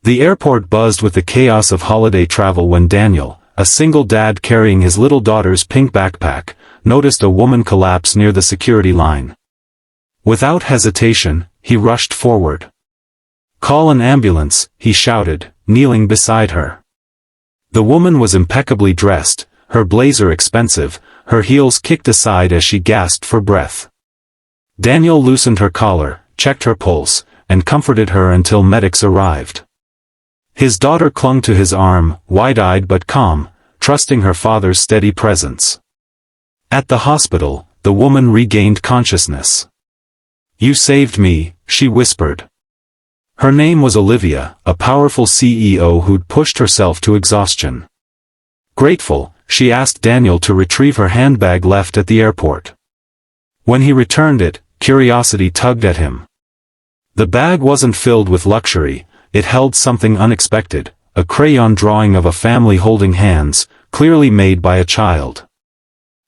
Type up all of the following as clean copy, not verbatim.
The airport buzzed with the chaos of holiday travel when Daniel, a single dad carrying his little daughter's pink backpack, noticed a woman collapse near the security line. Without hesitation, he rushed forward. "Call an ambulance," he shouted, kneeling beside her. The woman was impeccably dressed, her blazer expensive, her heels kicked aside as she gasped for breath. Daniel loosened her collar, checked her pulse, and comforted her until medics arrived. His daughter clung to his arm, wide-eyed but calm, trusting her father's steady presence. At the hospital, the woman regained consciousness. "You saved me," she whispered. Her name was Olivia, a powerful CEO who'd pushed herself to exhaustion. Grateful, she asked Daniel to retrieve her handbag left at the airport. When he returned it, curiosity tugged at him. The bag wasn't filled with luxury, it held something unexpected, a crayon drawing of a family holding hands, clearly made by a child.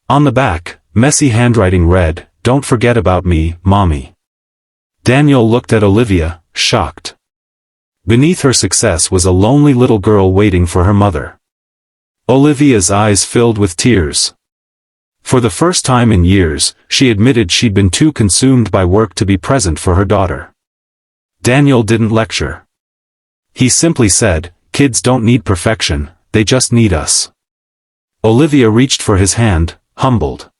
On the back, messy handwriting read, "Don't forget about me, Mommy." Daniel looked at Olivia, shocked. Beneath her success was a lonely little girl waiting for her mother. Olivia's eyes filled with tears. For the first time in years, she admitted she'd been too consumed by work to be present for her daughter. Daniel didn't lecture. He simply said, "Kids don't need perfection, they just need us." Olivia reached for his hand, humbled.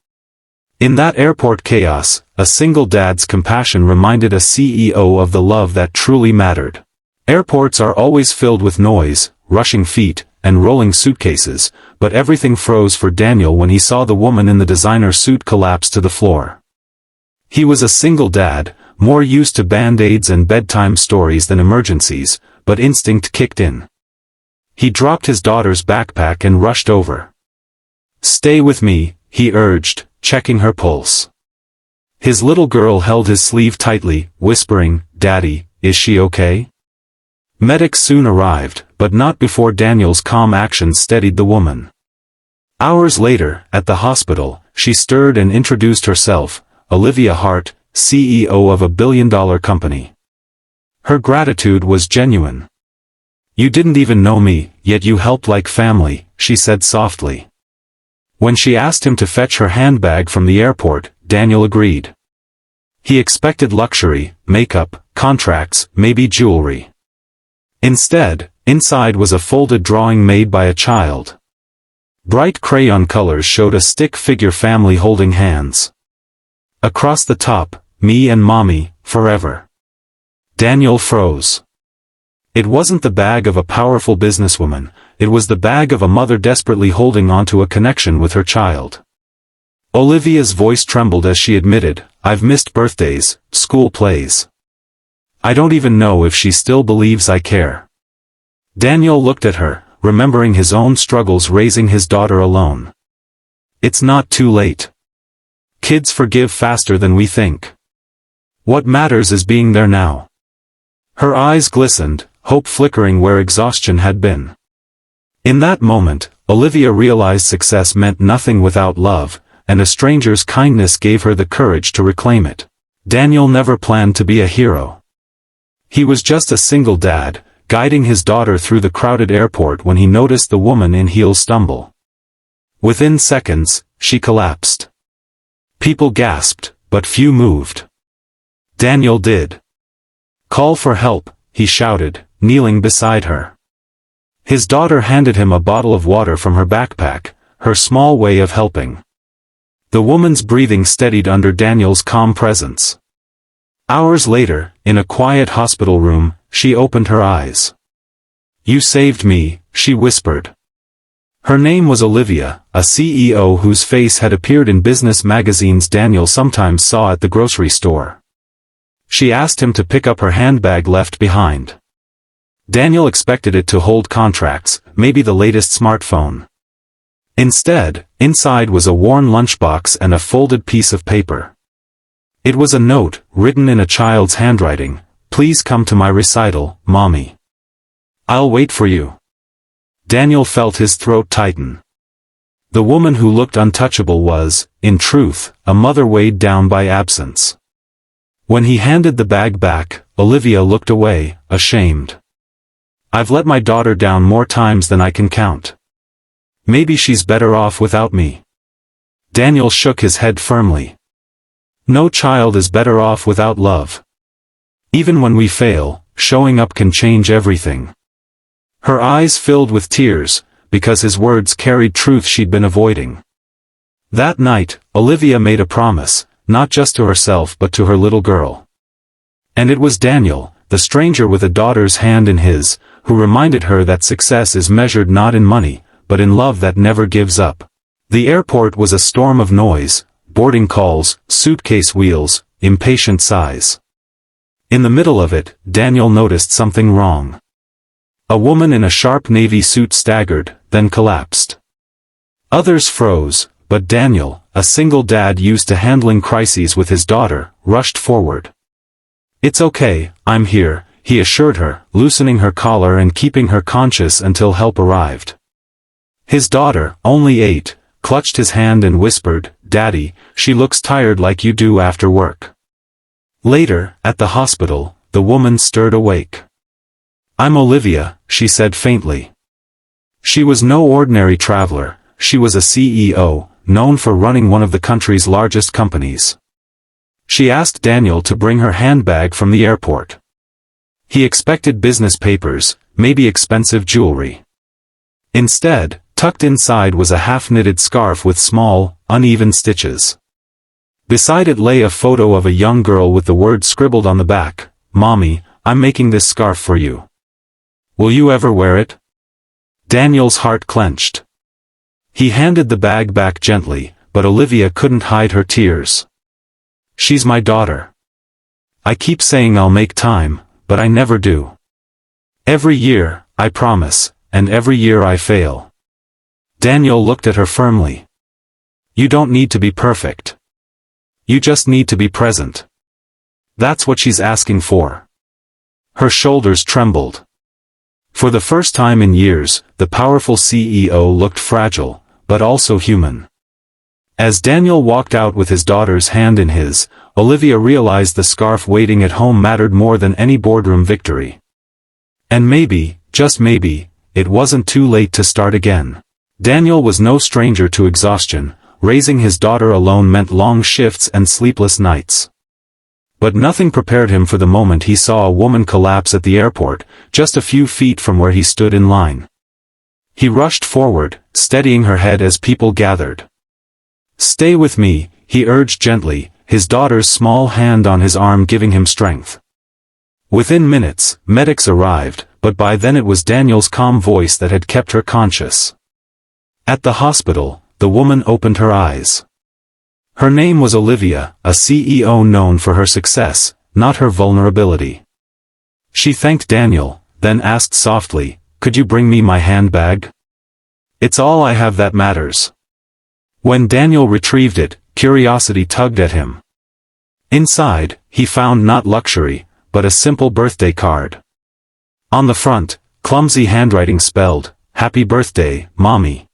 In that airport chaos, a single dad's compassion reminded a CEO of the love that truly mattered. Airports are always filled with noise, rushing feet, and rolling suitcases, but everything froze for Daniel when he saw the woman in the designer suit collapse to the floor. He was a single dad, more used to band-aids and bedtime stories than emergencies, but instinct kicked in. He dropped his daughter's backpack and rushed over. "Stay with me," he urged, checking her pulse. His little girl held his sleeve tightly, whispering, "Daddy, is she okay?" Medics soon arrived, but not before Daniel's calm action steadied the woman. Hours later, at the hospital, she stirred and introduced herself, Olivia Hart, CEO of a billion-dollar company. Her gratitude was genuine. "You didn't even know me, yet you helped like family," she said softly. When she asked him to fetch her handbag from the airport, Daniel agreed. He expected luxury, makeup, contracts, maybe jewelry. Instead, inside was a folded drawing made by a child. Bright crayon colors showed a stick figure family holding hands. Across the top, "Me and Mommy, forever." Daniel froze. It wasn't the bag of a powerful businesswoman, it was the bag of a mother desperately holding onto a connection with her child. Olivia's voice trembled as she admitted, "I've missed birthdays, school plays. I don't even know if she still believes I care." Daniel looked at her, remembering his own struggles raising his daughter alone. It's not too late. Kids forgive faster than we think. What matters is being there now. Her eyes glistened, hope flickering where exhaustion had been. In that moment, Olivia realized success meant nothing without love, and a stranger's kindness gave her the courage to reclaim it. Daniel never planned to be a hero. He was just a single dad, guiding his daughter through the crowded airport when he noticed the woman in heels stumble. Within seconds, she collapsed. People gasped, but few moved. Daniel did. "Call for help," he shouted, kneeling beside her. His daughter handed him a bottle of water from her backpack, her small way of helping. The woman's breathing steadied under Daniel's calm presence. Hours later, in a quiet hospital room, she opened her eyes. "You saved me," she whispered. Her name was Olivia, a CEO whose face had appeared in business magazines Daniel sometimes saw at the grocery store. She asked him to pick up her handbag left behind. Daniel expected it to hold contracts, maybe the latest smartphone. Instead, inside was a worn lunchbox and a folded piece of paper. It was a note, written in a child's handwriting, "Please come to my recital, Mommy. I'll wait for you." Daniel felt his throat tighten. The woman who looked untouchable was, in truth, a mother weighed down by absence. When he handed the bag back, Olivia looked away, ashamed. I've let my daughter down more times than I can count. Maybe she's better off without me. Daniel shook his head firmly. No child is better off without love. Even when we fail, showing up can change everything. Her eyes filled with tears, because his words carried truth she'd been avoiding. That night, Olivia made a promise, not just to herself but to her little girl. And it was Daniel, the stranger with a daughter's hand in his, who reminded her that success is measured not in money, but in love that never gives up. The airport was a storm of noise, boarding calls, suitcase wheels, impatient sighs. In the middle of it, Daniel noticed something wrong. A woman in a sharp navy suit staggered, then collapsed. Others froze, but Daniel, a single dad used to handling crises with his daughter, rushed forward. "It's okay, I'm here," he assured her, loosening her collar and keeping her conscious until help arrived. His daughter, only 8, clutched his hand and whispered, "Daddy, she looks tired like you do after work." Later, at the hospital, the woman stirred awake. "I'm Olivia," she said faintly. She was no ordinary traveler, she was a CEO, known for running one of the country's largest companies. She asked Daniel to bring her handbag from the airport. He expected business papers, maybe expensive jewelry. Instead, tucked inside was a half-knitted scarf with small, uneven stitches. Beside it lay a photo of a young girl with the word scribbled on the back, "Mommy, I'm making this scarf for you. Will you ever wear it?" Daniel's heart clenched. He handed the bag back gently, but Olivia couldn't hide her tears. "She's my daughter. I keep saying I'll make time, but I never do. Every year, I promise, and every year I fail." Daniel looked at her firmly. "You don't need to be perfect. You just need to be present. That's what she's asking for." Her shoulders trembled. For the first time in years, the powerful CEO looked fragile, but also human. As Daniel walked out with his daughter's hand in his, Olivia realized the scarf waiting at home mattered more than any boardroom victory. And maybe, just maybe, it wasn't too late to start again. Daniel was no stranger to exhaustion. Raising his daughter alone meant long shifts and sleepless nights. But nothing prepared him for the moment he saw a woman collapse at the airport, just a few feet from where he stood in line. He rushed forward, steadying her head as people gathered. "Stay with me," he urged gently, his daughter's small hand on his arm giving him strength. Within minutes, medics arrived, but by then it was Daniel's calm voice that had kept her conscious. At the hospital, the woman opened her eyes. Her name was Olivia, a CEO known for her success, not her vulnerability. She thanked Daniel, then asked softly, "Could you bring me my handbag? It's all I have that matters." When Daniel retrieved it, curiosity tugged at him. Inside, he found not luxury, but a simple birthday card. On the front, clumsy handwriting spelled, "Happy birthday, Mommy.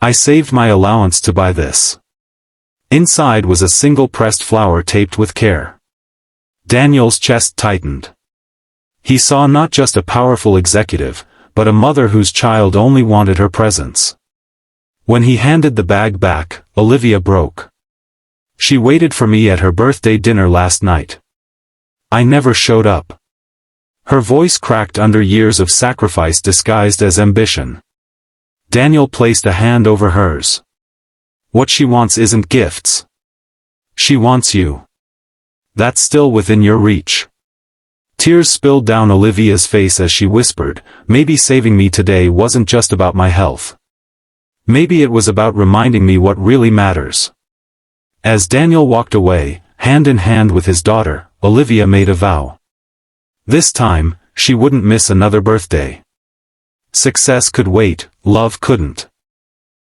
I saved my allowance to buy this." Inside was a single pressed flower taped with care. Daniel's chest tightened. He saw not just a powerful executive, but a mother whose child only wanted her presence. When he handed the bag back, Olivia broke. "She waited for me at her birthday dinner last night. I never showed up." Her voice cracked under years of sacrifice disguised as ambition. Daniel placed a hand over hers. "What she wants isn't gifts. She wants you. That's still within your reach." Tears spilled down Olivia's face as she whispered, "Maybe saving me today wasn't just about my health. Maybe it was about reminding me what really matters." As Daniel walked away, hand in hand with his daughter, Olivia made a vow. This time, she wouldn't miss another birthday. Success could wait, love couldn't.